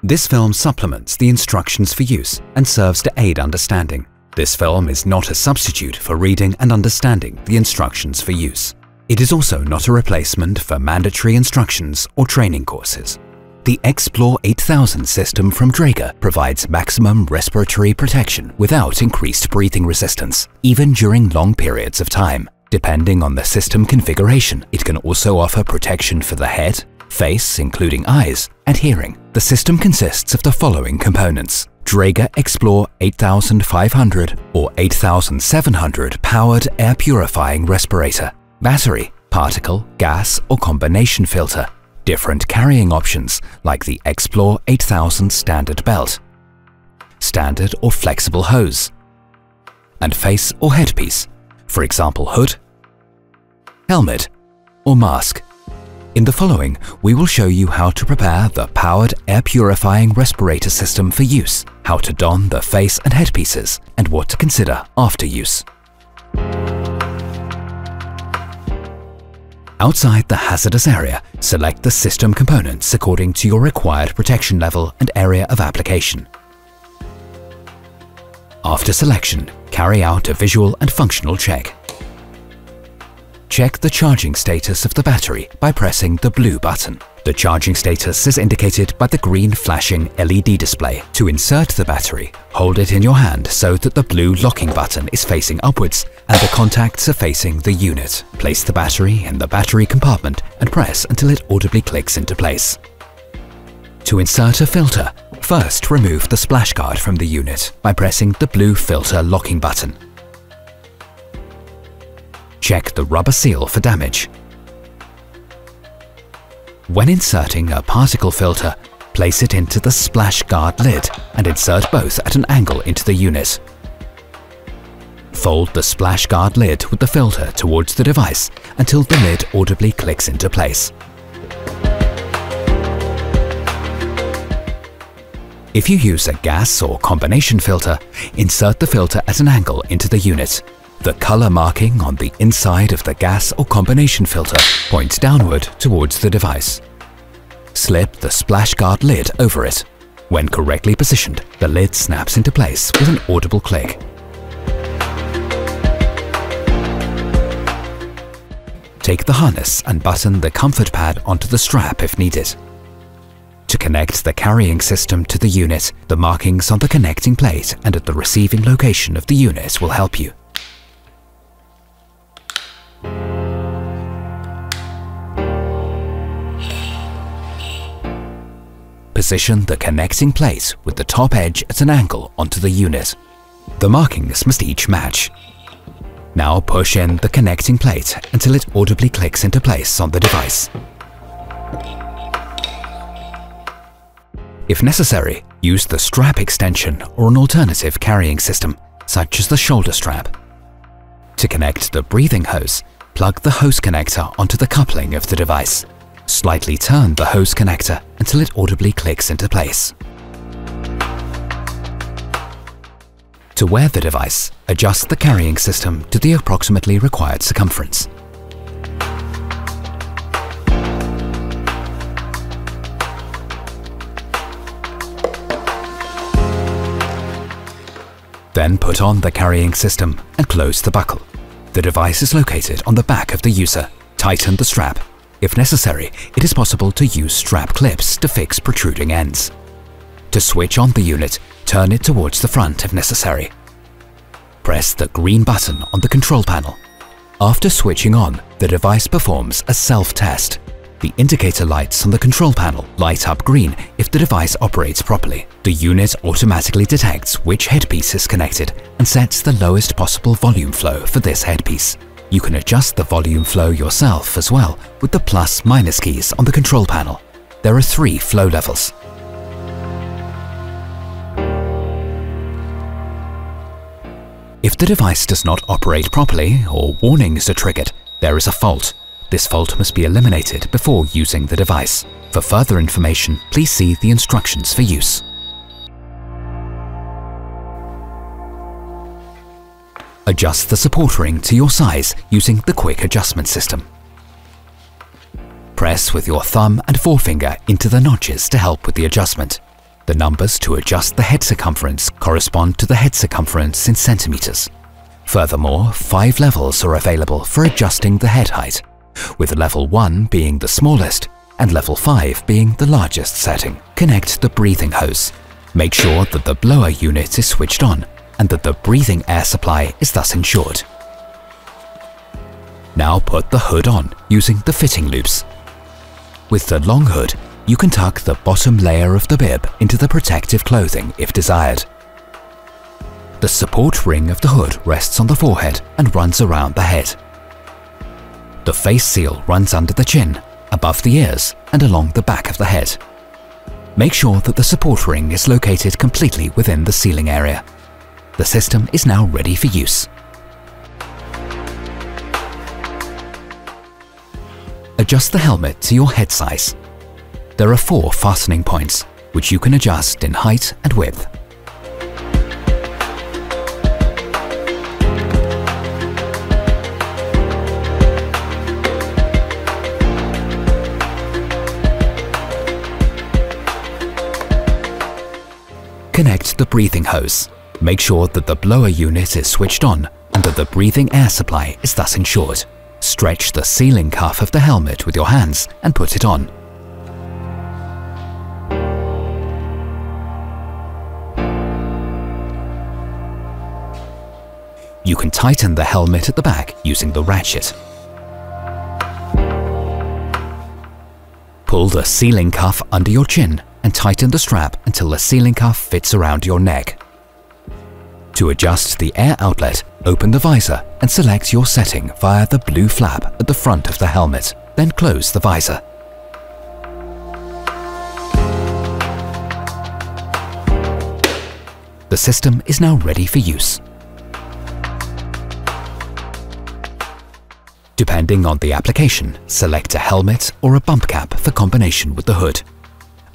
This film supplements the instructions for use and serves to aid understanding. This film is not a substitute for reading and understanding the instructions for use. It is also not a replacement for mandatory instructions or training courses. The Explore 8000 system from Draeger provides maximum respiratory protection without increased breathing resistance, even during long periods of time. Depending on the system configuration, it can also offer protection for the head, face, including eyes, and hearing. The system consists of the following components: Draeger Explore 8500 or 8700 powered air purifying respirator, battery, particle, gas, or combination filter, different carrying options like the Explore 8000 standard belt, standard or flexible hose, and face or headpiece, for example hood, helmet, or mask. In the following, we will show you how to prepare the powered air purifying respirator system for use, how to don the face and headpieces, and what to consider after use. Outside the hazardous area, select the system components according to your required protection level and area of application. After selection, carry out a visual and functional check. Check the charging status of the battery by pressing the blue button. The charging status is indicated by the green flashing LED display. To insert the battery, hold it in your hand so that the blue locking button is facing upwards and the contacts are facing the unit. Place the battery in the battery compartment and press until it audibly clicks into place. To insert a filter, first remove the splash guard from the unit by pressing the blue filter locking button. Check the rubber seal for damage. When inserting a particle filter, place it into the splash guard lid and insert both at an angle into the unit. Fold the splash guard lid with the filter towards the device until the lid audibly clicks into place. If you use a gas or combination filter, insert the filter at an angle into the unit. The color marking on the inside of the gas or combination filter points downward towards the device. Slip the splash guard lid over it. When correctly positioned, the lid snaps into place with an audible click. Take the harness and button the comfort pad onto the strap if needed. To connect the carrying system to the unit, the markings on the connecting plate and at the receiving location of the unit will help you. Position the connecting plate with the top edge at an angle onto the unit. The markings must each match. Now push in the connecting plate until it audibly clicks into place on the device. If necessary, use the strap extension or an alternative carrying system, such as the shoulder strap. To connect the breathing hose, plug the hose connector onto the coupling of the device. Slightly turn the hose connector until it audibly clicks into place. To wear the device, adjust the carrying system to the approximately required circumference. Then put on the carrying system and close the buckle. The device is located on the back of the user. Tighten the strap. If necessary, it is possible to use strap clips to fix protruding ends. To switch on the unit, turn it towards the front if necessary. Press the green button on the control panel. After switching on, the device performs a self-test. The indicator lights on the control panel light up green if the device operates properly. The unit automatically detects which headpiece is connected and sets the lowest possible volume flow for this headpiece. You can adjust the volume flow yourself as well with the plus/minus keys on the control panel. There are 3 flow levels. If the device does not operate properly or warnings are triggered, there is a fault. This fault must be eliminated before using the device. For further information, please see the instructions for use. Adjust the support ring to your size using the quick adjustment system. Press with your thumb and forefinger into the notches to help with the adjustment. The numbers to adjust the head circumference correspond to the head circumference in centimeters. Furthermore, 5 levels are available for adjusting the head height, with level 1 being the smallest and level 5 being the largest setting. Connect the breathing hose. Make sure that the blower unit is switched on and that the breathing air supply is thus ensured. Now put the hood on using the fitting loops. With the long hood, you can tuck the bottom layer of the bib into the protective clothing if desired. The support ring of the hood rests on the forehead and runs around the head. The face seal runs under the chin, above the ears and along the back of the head. Make sure that the support ring is located completely within the sealing area. The system is now ready for use. Adjust the helmet to your head size. There are 4 fastening points, which you can adjust in height and width. Connect the breathing hose. Make sure that the blower unit is switched on and that the breathing air supply is thus ensured. Stretch the sealing cuff of the helmet with your hands and put it on. You can tighten the helmet at the back using the ratchet. Pull the sealing cuff under your chin and tighten the strap until the sealing cuff fits around your neck. To adjust the air outlet, open the visor and select your setting via the blue flap at the front of the helmet, then close the visor. The system is now ready for use. Depending on the application, select a helmet or a bump cap for combination with the hood.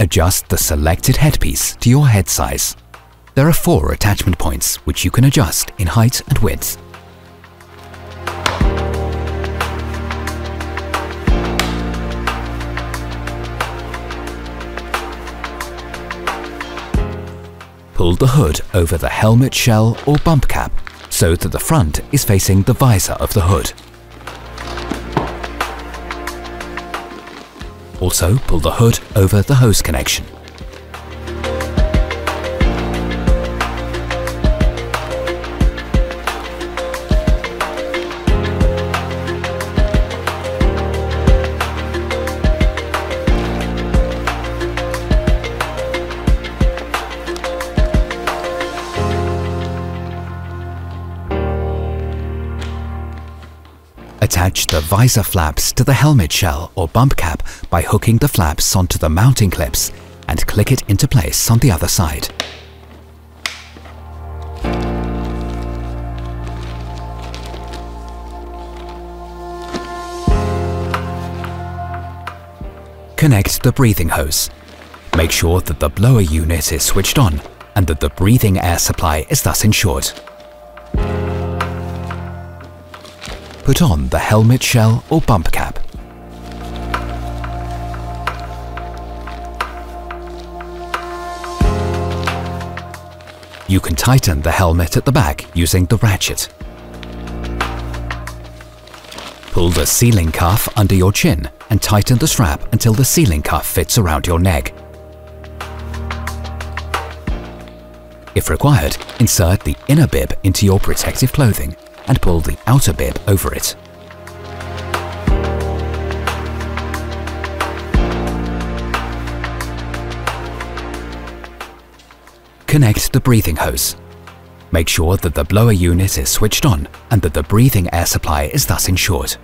Adjust the selected headpiece to your head size. There are 4 attachment points which you can adjust in height and width. Pull the hood over the helmet shell or bump cap so that the front is facing the visor of the hood. Also, pull the hood over the hose connection. Attach the visor flaps to the helmet shell or bump cap by hooking the flaps onto the mounting clips and click it into place on the other side. Connect the breathing hose. Make sure that the blower unit is switched on and that the breathing air supply is thus ensured. Put on the helmet shell or bump cap. You can tighten the helmet at the back using the ratchet. Pull the sealing cuff under your chin and tighten the strap until the sealing cuff fits around your neck. If required, insert the inner bib into your protective clothing and pull the outer bib over it. Connect the breathing hose. Make sure that the blower unit is switched on and that the breathing air supply is thus ensured.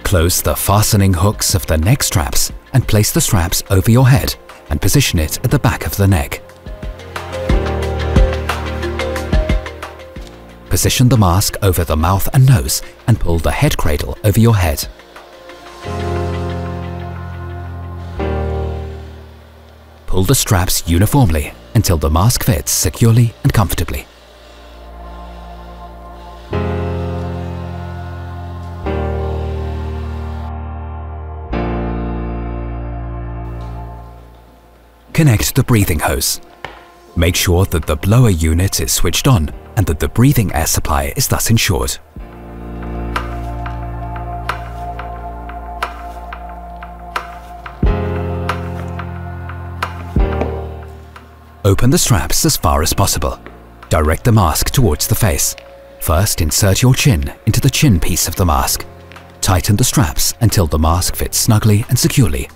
Close the fastening hooks of the neck straps and place the straps over your head and position it at the back of the neck. Position the mask over the mouth and nose and pull the head cradle over your head. Pull the straps uniformly until the mask fits securely and comfortably. connect the breathing hose. Make sure that the blower unit is switched on and that the breathing air supply is thus ensured. Open the straps as far as possible. Direct the mask towards the face. First, insert your chin into the chin piece of the mask. Tighten the straps until the mask fits snugly and securely.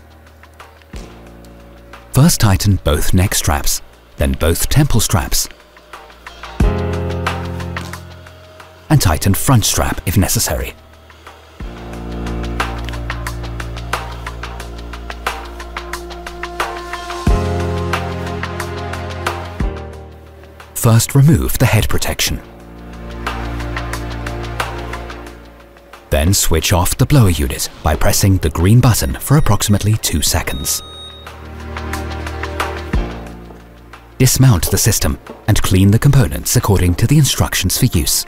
First tighten both neck straps, then both temple straps, and tighten front strap if necessary. First remove the head protection. Then switch off the blower unit by pressing the green button for approximately 2 seconds. Dismount the system and clean the components according to the instructions for use.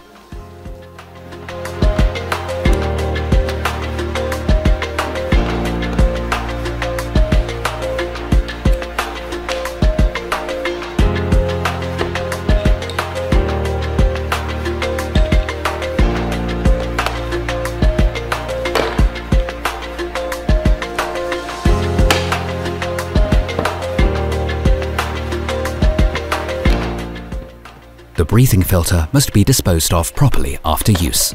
The breathing filter must be disposed of properly after use.